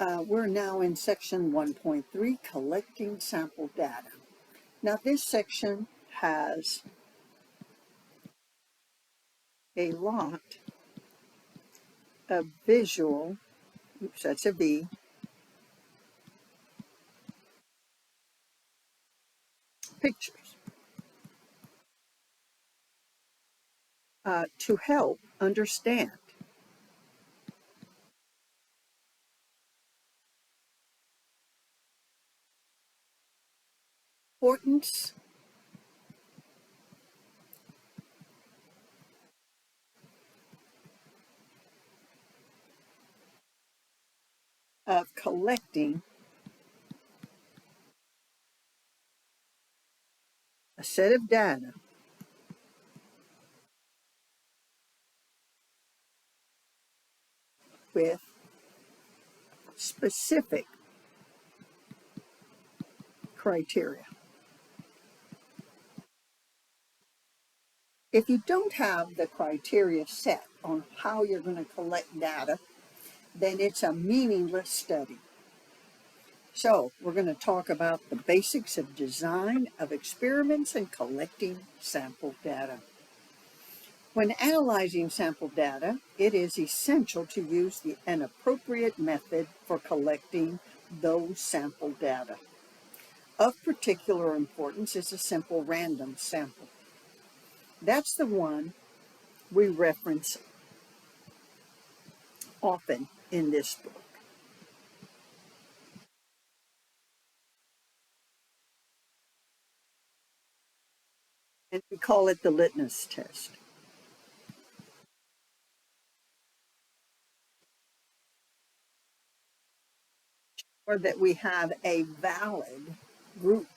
We're now in section 1.3, collecting sample data. Now this section has a lot of visual, oops, that's a V, pictures to help understand. Importance of collecting a set of data with specific criteria. If you don't have the criteria set on how you're going to collect data, then it's a meaningless study. So we're going to talk about the basics of design of experiments and collecting sample data. When analyzing sample data, it is essential to use an appropriate method for collecting those sample data. Of particular importance is a simple random sample. That's the one we reference often in this book. And we call it the litmus test. Or that we have a valid group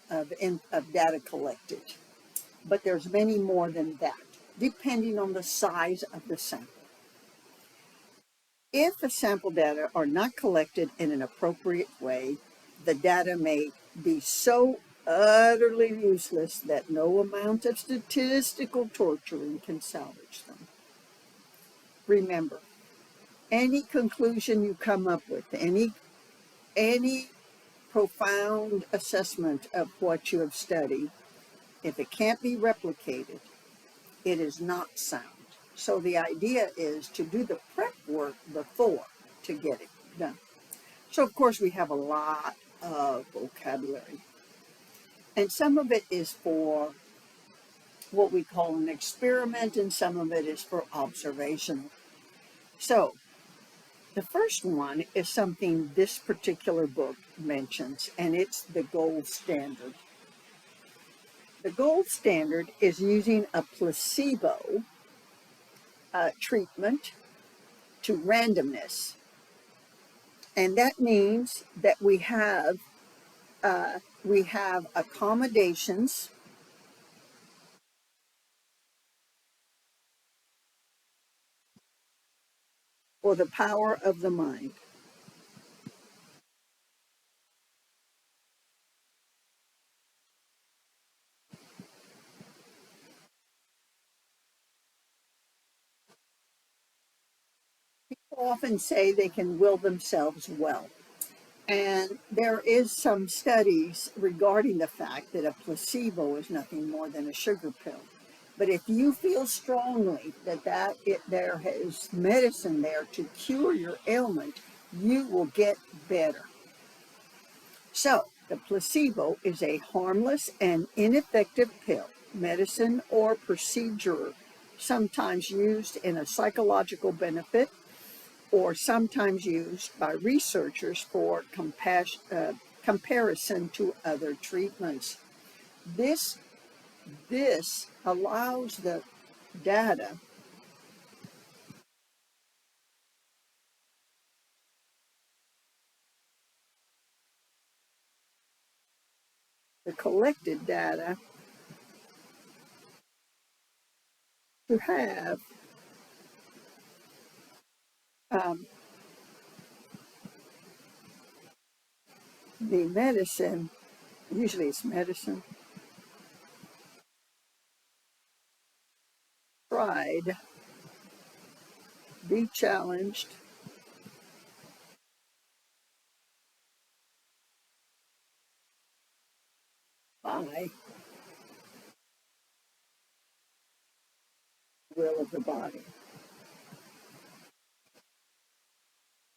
of data collected. But there's many more than that, depending on the size of the sample. If the sample data are not collected in an appropriate way, the data may be so utterly useless that no amount of statistical torturing can salvage them. Remember, any conclusion you come up with, any profound assessment of what you have studied, if it can't be replicated, it is not sound. So the idea is to do the prep work before to get it done. So of course we have a lot of vocabulary. And some of it is for what we call an experiment, and some of it is for observation. So the first one is something this particular book mentions, and it's the gold standard. The gold standard is using a placebo treatment to randomness. And that means that we have accommodations for the power of the mind. People often say they can will themselves well. And there is some studies regarding the fact that a placebo is nothing more than a sugar pill. But if you feel strongly that there is medicine there to cure your ailment, you will get better. So the placebo is a harmless and ineffective pill, medicine, or procedure, sometimes used in a psychological benefit or sometimes used by researchers for comparison to other treatments. This allows the data the collected data to have um, the medicine, usually it's medicine, tried, be challenged, by the will of the body,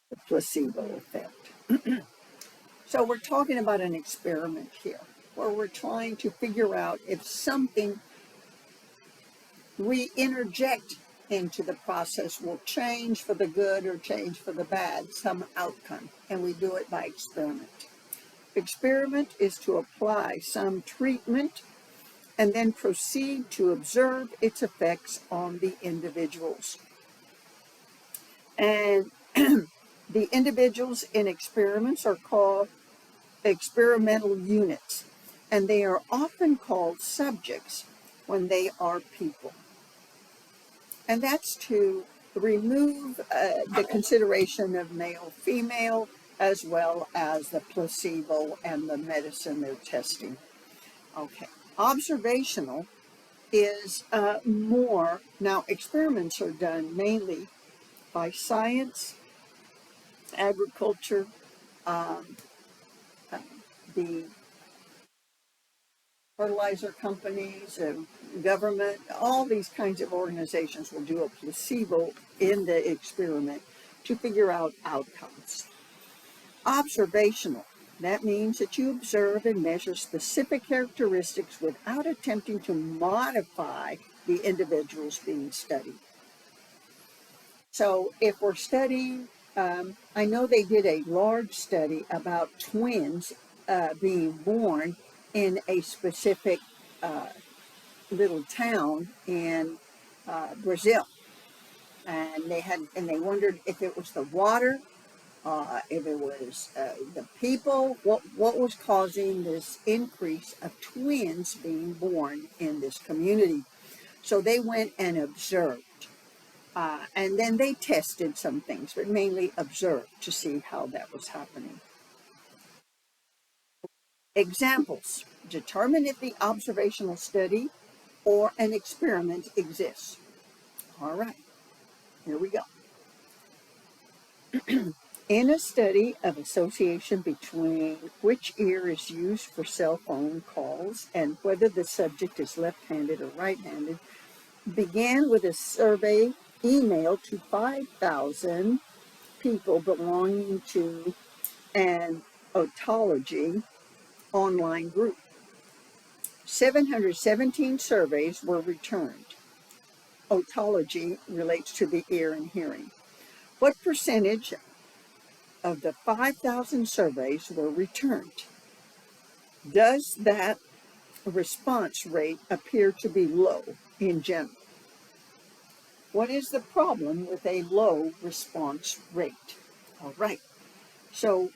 the placebo effect. So we're talking about an experiment here where we're trying to figure out if something we interject into the process will change for the good or change for the bad, some outcome, and we do it by experiment. Experiment is to apply some treatment and then proceed to observe its effects on the individuals. And the individuals in experiments are called experimental units, and they are often called subjects when they are people. And that's to remove the consideration of male, female, as well as the placebo and the medicine they're testing. Okay. Observational is more, now experiments are done mainly by science, agriculture, um, uh, the fertilizer companies, government, all these kinds of organizations will do a placebo in the experiment to figure out outcomes. Observational, that means that you observe and measure specific characteristics without attempting to modify the individuals being studied. So if we're studying, I know they did a large study about twins being born in a specific uh, little town in Brazil, and they wondered if it was the water, if it was the people, what was causing this increase of twins being born in this community. So they went and observed. And then they tested some things, but mainly observed to see how that was happening. Examples: determine if the observational study or an experiment exists. All right, here we go. In a study of association between which ear is used for cell phone calls and whether the subject is left-handed or right-handed, began with a survey emailed to 5,000 people belonging to an otology online group. 717 surveys were returned. Otology relates to the ear and hearing. What percentage of the 5,000 surveys were returned? Does that response rate appear to be low in general? What is the problem with a low response rate? All right, so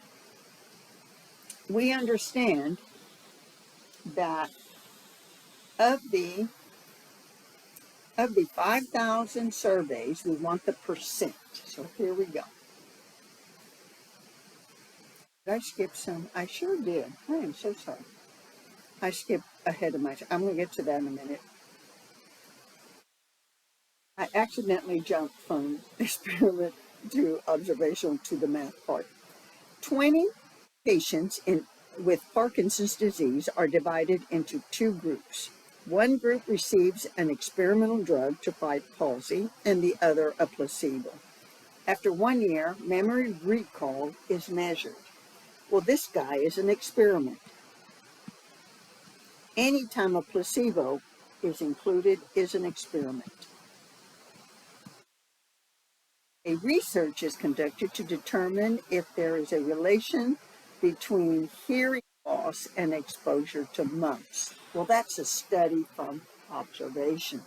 we understand that of the 5,000 surveys, we want the percent. So here we go. Did I skip some? I sure did. I am so sorry. I skipped ahead of myself. I'm going to get to that in a minute. I accidentally jumped from experiment to observational to the math part. 20 patients with Parkinson's disease are divided into two groups. One group receives an experimental drug to fight palsy, and the other a placebo. After 1 year, memory recall is measured. Well, this guy is an experiment. Anytime a placebo is included is an experiment. A research is conducted to determine if there is a relation between hearing loss and exposure to mumps. Well, that's a study from observation.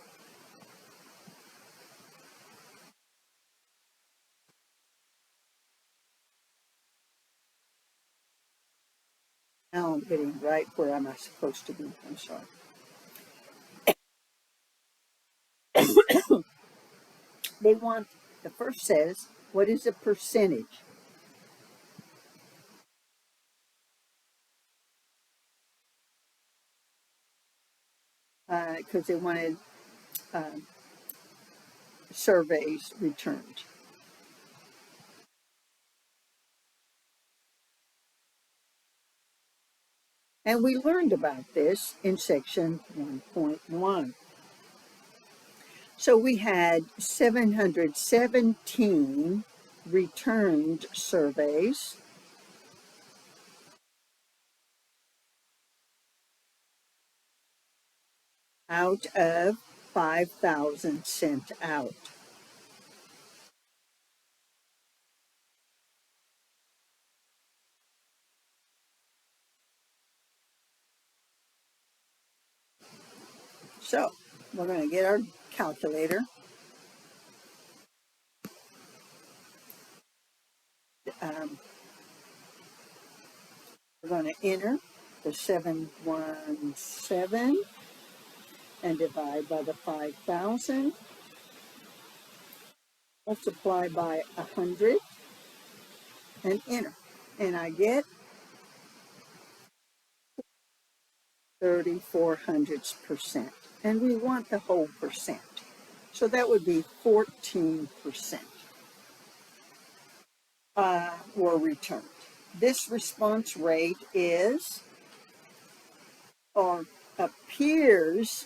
Now I'm getting right where am I supposed to be. I'm sorry. They want, the first says, what is the percentage? Because they wanted uh, surveys returned. And we learned about this in section 1.1. So we had 717 returned surveys out of 5,000 sent out. So we're going to get our calculator. Um, we're going to enter the 717 and divide by the 5,000. Multiply by 100 and enter. And I get 34 hundredths percent. And we want the whole percent. So that would be 14% were returned. This response rate is, or appears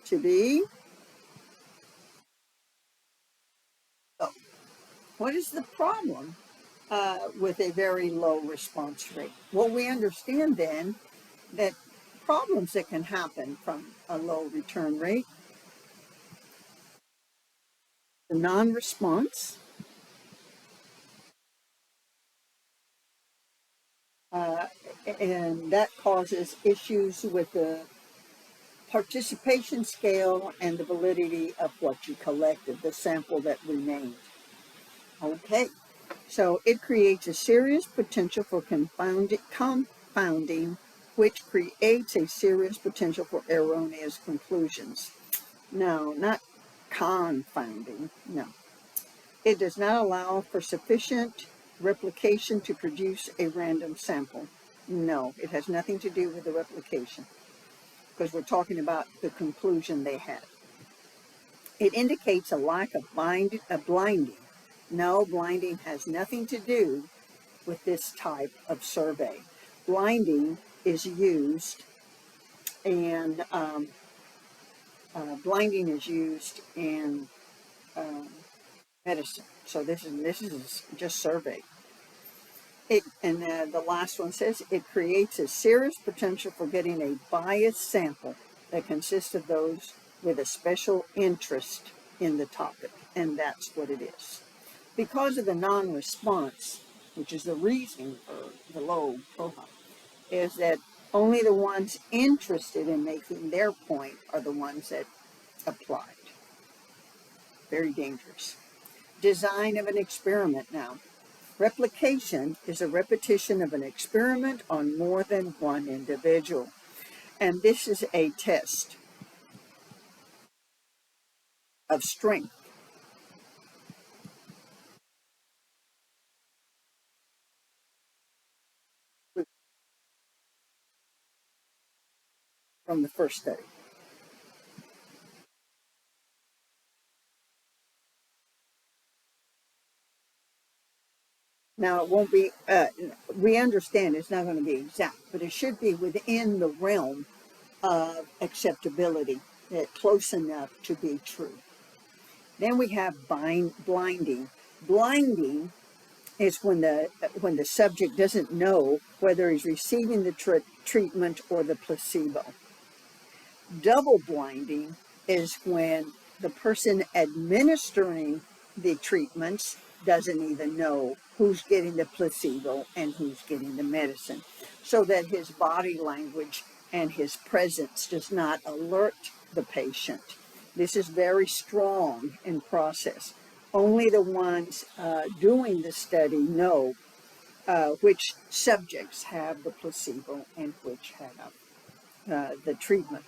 to be, oh, what is the problem with a very low response rate? Well, we understand then that problems that can happen from a low return rate, the non-response, uh, and that causes issues with the participation scale and the validity of what you collected, the sample that remained. Okay, so it creates a serious potential for confounding, which creates a serious potential for erroneous conclusions. No, not confounding, no. It does not allow for sufficient replication to produce a random sample. No, it has nothing to do with the replication because we're talking about the conclusion they had. It indicates a lack of blinding. No, blinding has nothing to do with this type of survey. Blinding is used and blinding is used in medicine. So this is just survey. And the last one says it creates a serious potential for getting a biased sample that consists of those with a special interest in the topic, and that's what it is. Because of the non-response, which is the reason for the low profile, is that only the ones interested in making their point are the ones that applied. Very dangerous. Design of an experiment now. Replication is a repetition of an experiment on more than one individual. And this is a test of strength from the first study. Now, it won't be, we understand it's not going to be exact, but it should be within the realm of acceptability, close enough to be true. Then we have blinding. Blinding is when the subject doesn't know whether he's receiving the treatment or the placebo. Double blinding is when the person administering the treatments doesn't even know who's getting the placebo and who's getting the medicine, so that his body language and his presence does not alert the patient. This is very strong in process. Only the ones doing the study know which subjects have the placebo and which have the treatment.